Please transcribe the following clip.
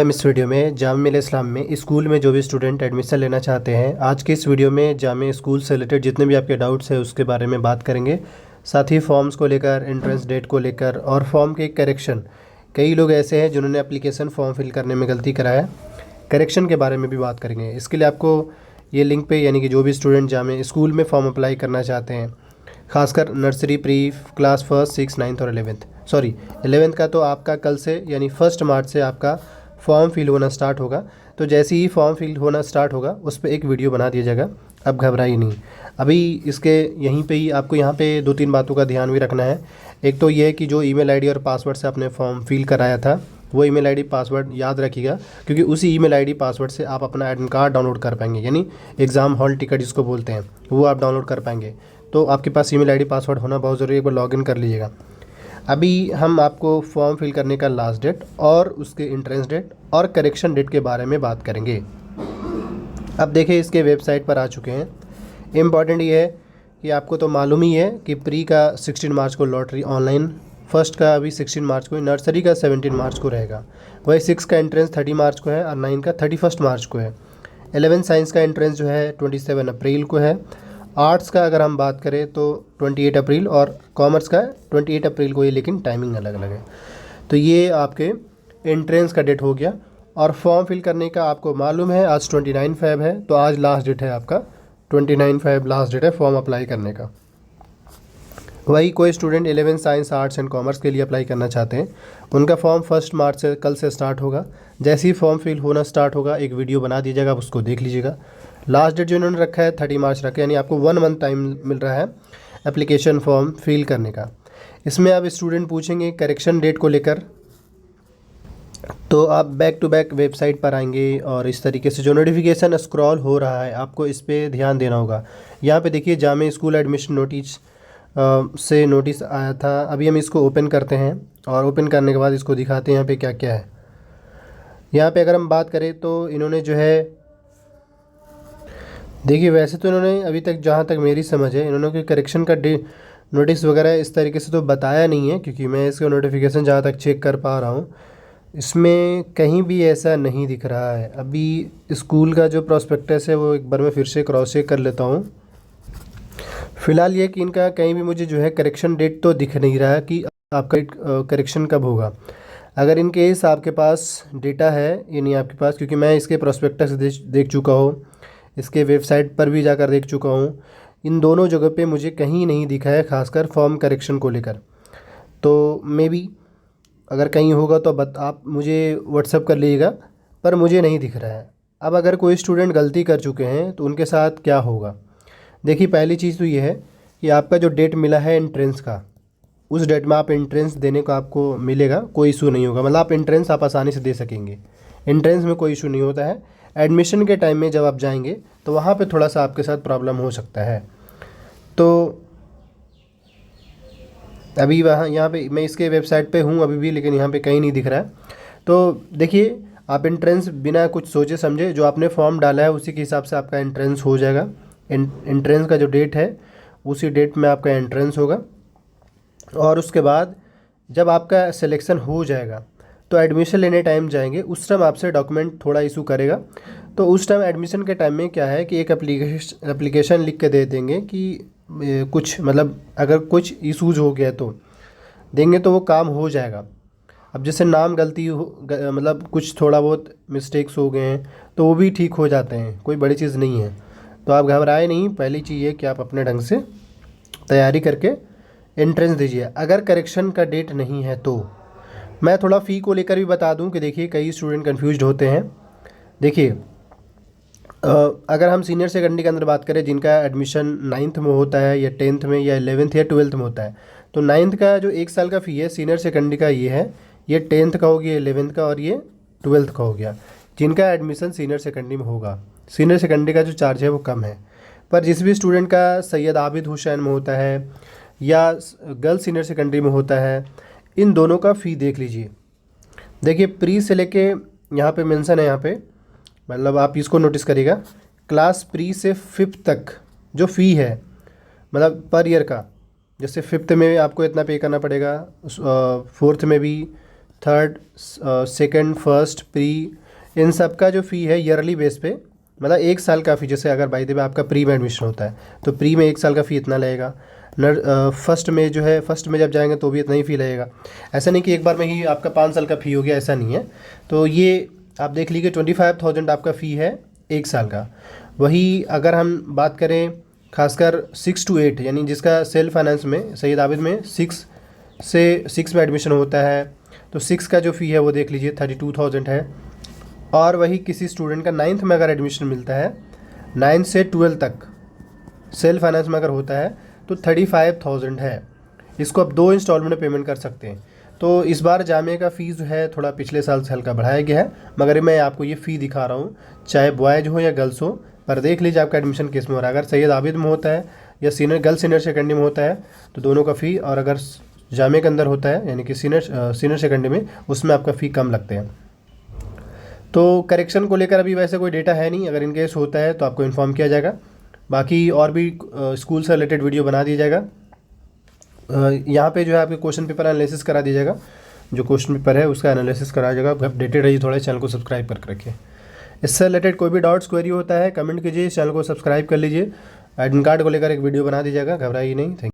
हम इस वीडियो में जामिया मिल्लिया इस्लाम में स्कूल में जो भी स्टूडेंट एडमिशन लेना चाहते हैं, आज के इस वीडियो में जामिया स्कूल से रिलेटेड जितने भी आपके डाउट्स हैं उसके बारे में बात करेंगे। साथ ही फॉर्म्स को लेकर, एंट्रेंस डेट को लेकर और फॉर्म के करेक्शन। कई लोग ऐसे हैं जिन्होंने एप्लीकेशन फॉर्म फिल करने में गलती कराया, करेक्शन के बारे में भी बात करेंगे। इसके लिए आपको ये लिंक पे, यानी कि जो भी स्टूडेंट जामिया स्कूल में फॉर्म अप्लाई करना चाहते हैं, खासकर nursery, pre class, first, six, ninth और 11th का तो आपका कल से यानी 1 मार्च से आपका फॉर्म फिल होना स्टार्ट होगा। तो जैसे ही फॉर्म फिल होना स्टार्ट होगा उस पर एक वीडियो बना दिया जाएगा, अब घबराइए नहीं। अभी इसके यहीं पे ही आपको यहाँ पे 2-3 बातों का ध्यान भी रखना है। एक तो ये है कि जो ईमेल आईडी और पासवर्ड से आपने फॉर्म फिल कराया था, वो ईमेल आईडी पासवर्ड याद रखिएगा, क्योंकि उसी ईमेल आईडी पासवर्ड से आप अपना एडमिट कार्ड डाउनलोड कर पाएंगे, यानी एग्ज़ाम हॉल टिकट जिसको बोलते हैं, वो आप डाउनलोड कर पाएंगे। तो आपके पास ईमेल आईडी पासवर्ड होना बहुत ज़रूरी है, एक बार लॉगिन कर लीजिएगा। अभी हम आपको फॉर्म फिल करने का लास्ट डेट और उसके एंट्रेंस डेट और करेक्शन डेट के बारे में बात करेंगे। अब देखिए, इसके वेबसाइट पर आ चुके हैं। इम्पॉर्टेंट ये है कि आपको तो मालूम ही है कि प्री का 16 मार्च को लॉटरी ऑनलाइन, फर्स्ट का अभी 16 मार्च को, नर्सरी का 17 मार्च को रहेगा। वही 6 का एंट्रेंस 30 मार्च को है और 9 का 31 मार्च को है। 11 साइंस का एंट्रेंस जो है 27 अप्रैल को है। आर्ट्स का अगर हम बात करें तो 28 अप्रैल और कॉमर्स का 28 अप्रैल को ही, लेकिन टाइमिंग अलग अलग है। तो ये आपके एंट्रेंस का डेट हो गया। और फॉर्म फिल करने का आपको मालूम है आज 29 फ़रवरी है, तो आज लास्ट डेट है आपका 29 फ़रवरी लास्ट डेट है फॉर्म अप्लाई करने का। वही कोई student 11 science, arts and commerce के लिए अप्लाई करना चाहते हैं, उनका फॉर्म 1 मार्च से, कल से स्टार्ट होगा। जैसे ही फॉर्म फिल होना स्टार्ट होगा एक वीडियो बना दीजिएगा, आप उसको देख लीजिएगा। लास्ट डेट जो इन्होंने रखा है 30 मार्च रखा है, यानी आपको 1 मंथ टाइम मिल रहा है एप्लीकेशन फॉर्म फिल करने का। इसमें आप स्टूडेंट पूछेंगे करेक्शन डेट को लेकर, तो आप बैक टू बैक वेबसाइट पर आएंगे और इस तरीके से जो नोटिफिकेशन स्क्रॉल हो रहा है आपको इस पर ध्यान देना होगा। यहाँ पे देखिए, जामिया स्कूल एडमिशन नोटिस से नोटिस आया था। अभी हम इसको ओपन करते हैं और ओपन करने के बाद इसको दिखाते हैं यहाँ पे क्या क्या है। यहाँ पे अगर हम बात करें तो इन्होंने जो है, देखिए वैसे तो इन्होंने अभी तक, जहाँ तक मेरी समझ है, इन्होंने कोई करेक्शन का नोटिस वगैरह इस तरीके से तो बताया नहीं है, क्योंकि मैं इसका नोटिफिकेशन जहाँ तक चेक कर पा रहा हूँ इसमें कहीं भी ऐसा नहीं दिख रहा है। अभी स्कूल का जो प्रोस्पेक्टस है वो एक बार मैं फिर से क्रॉस चेक कर लेता हूँ। फ़िलहाल ये कि इनका कहीं भी मुझे जो है करेक्शन डेट तो दिख नहीं रहा है कि आपका करेक्शन कब होगा। अगर इन केस आपके पास डेटा है, यानी आपके पास, क्योंकि मैं इसके प्रोस्पेक्टस देख चुका हूँ, इसके वेबसाइट पर भी जाकर देख चुका हूँ, इन दोनों जगह पे मुझे कहीं नहीं दिखा है, खासकर फॉर्म करेक्शन को लेकर। तो मे बी अगर कहीं होगा तो आप मुझे व्हाट्सअप कर लीजिएगा, पर मुझे नहीं दिख रहा है। अब अगर कोई स्टूडेंट गलती कर चुके हैं तो उनके साथ क्या होगा। देखिए, पहली चीज़ तो ये है कि आपका जो डेट मिला है एंट्रेंस का, उस डेट में आप एंट्रेंस देने को आपको मिलेगा, कोई इशू नहीं होगा। मतलब आप एंट्रेंस आप आसानी से दे सकेंगे, एंट्रेंस में कोई इशू नहीं होता है। एडमिशन के टाइम में जब आप जाएंगे तो वहाँ पे थोड़ा सा आपके साथ प्रॉब्लम हो सकता है। तो अभी वहाँ, यहाँ पे मैं इसके वेबसाइट पे हूँ अभी भी, लेकिन यहाँ पे कहीं नहीं दिख रहा है। तो देखिए, आप एंट्रेंस बिना कुछ सोचे समझे जो आपने फॉर्म डाला है उसी के हिसाब से आपका एंट्रेंस हो जाएगा। एंट्रेंस का जो डेट है उसी डेट में आपका एंट्रेंस होगा। और उसके बाद जब आपका सिलेक्शन हो जाएगा तो एडमिशन लेने टाइम जाएंगे, उस टाइम आपसे डॉक्यूमेंट थोड़ा इशू करेगा। तो उस टाइम एडमिशन के टाइम में क्या है कि एक एप्लीकेशन लिख के दे देंगे कि कुछ, मतलब अगर कुछ इशूज़ हो गया तो देंगे, तो वो काम हो जाएगा। अब जैसे नाम गलती हो, मतलब कुछ थोड़ा बहुत मिस्टेक्स हो गए हैं तो वो भी ठीक हो जाते हैं, कोई बड़ी चीज़ नहीं है। तो आप घबराए नहीं। पहली चीज़ ये कि आप अपने ढंग से तैयारी करके एंट्रेंस दीजिए। अगर करेक्शन का डेट नहीं है तो मैं थोड़ा फ़ी को लेकर भी बता दूं कि देखिए, कई स्टूडेंट कंफ्यूज्ड होते हैं। देखिए, अगर हम सीनियर सेकेंडरी के अंदर बात करें, जिनका एडमिशन 9th में होता है या 10th में या 11th या 12th में होता है, तो 9th का जो 1 साल का फ़ी है सीनियर सेकेंडरी का ये है, ये 10th का हो गया, 11th का, और ये 12th का हो गया। जिनका एडमिशन सीनियर सेकेंडरी में होगा, सीनियर सेकेंडरी का जो चार्ज है वो कम है। पर जिस भी स्टूडेंट का सैयद आबिद हुसैन में होता है या गर्ल्स सीनियर सेकेंडरी में होता है, इन दोनों का फ़ी देख लीजिए। देखिए, प्री से लेके यहाँ पे मेंशन है, यहाँ पे मतलब आप इसको नोटिस करिएगा, क्लास प्री से 5th तक जो फ़ी है, मतलब पर ईयर का, जैसे 5th में आपको इतना पे करना पड़ेगा, 4th में भी, थर्ड, सेकंड, फर्स्ट, प्री, इन सब का जो फ़ी है ईयरली बेस पे, मतलब 1 साल का फ़ी। जैसे अगर बाई द वे आपका प्री में एडमिशन होता है तो प्री में 1 साल का फ़ी इतना लगेगा। फर्स्ट में जो है, फर्स्ट में जब जाएंगे तो भी इतना ही फ़ी लगेगा। ऐसा नहीं कि एक बार में ही आपका 5 साल का फ़ी हो गया, ऐसा नहीं है। तो ये आप देख लीजिए 25,000 आपका फ़ी है 1 साल का। वही अगर हम बात करें खासकर 6 to 8, यानी जिसका सेल्फ फाइनेंस में सैयद आबिद में 6 में एडमिशन होता है, तो 6 का जो फ़ी है वो देख लीजिए 32,000 है। और वही किसी स्टूडेंट का 9th में अगर एडमिशन मिलता है, 9 से 12 तक सेल्फ फाइनेंस में अगर होता है तो 35,000 है। इसको आप 2 इंस्टॉलमेंट में पेमेंट कर सकते हैं। तो इस बार जामिया का फ़ीस जो है थोड़ा पिछले साल से हल्का बढ़ाया गया है, मगर मैं आपको ये फ़ी दिखा रहा हूँ, चाहे बॉयज़ हो या गर्ल्स हो। पर देख लीजिए आपका एडमिशन किस में हो रहा है। अगर सैयद आबिद में होता है या गर्ल्स सीनियर सेकेंडरी में होता है तो दोनों का फ़ी, और अगर जामिया के अंदर होता है यानी कि सीनियर सेकेंडरी में, उसमें आपका फ़ी कम लगते हैं। तो करेक्शन को लेकर अभी वैसे कोई डेटा है नहीं, अगर इन केस होता है तो आपको इन्फॉर्म किया जाएगा। बाकी और भी स्कूल से रिलेटेड वीडियो बना दिया जाएगा। यहाँ पे जो है आपके क्वेश्चन पेपर एनालिसिस करा दिया जाएगा, जो क्वेश्चन पेपर है उसका एनालिसिस कराया जाएगा। अपडेटेड रहिए, थोड़ा चैनल को सब्सक्राइब करके रखिए। इससे रिलेटेड कोई भी डाउट्स क्वेरी होता है कमेंट कीजिए, चैनल को सब्सक्राइब कर लीजिए। एडमिट कार्ड को लेकर एक वीडियो बना दीजिएगा, घबराइए नहीं। Thank you.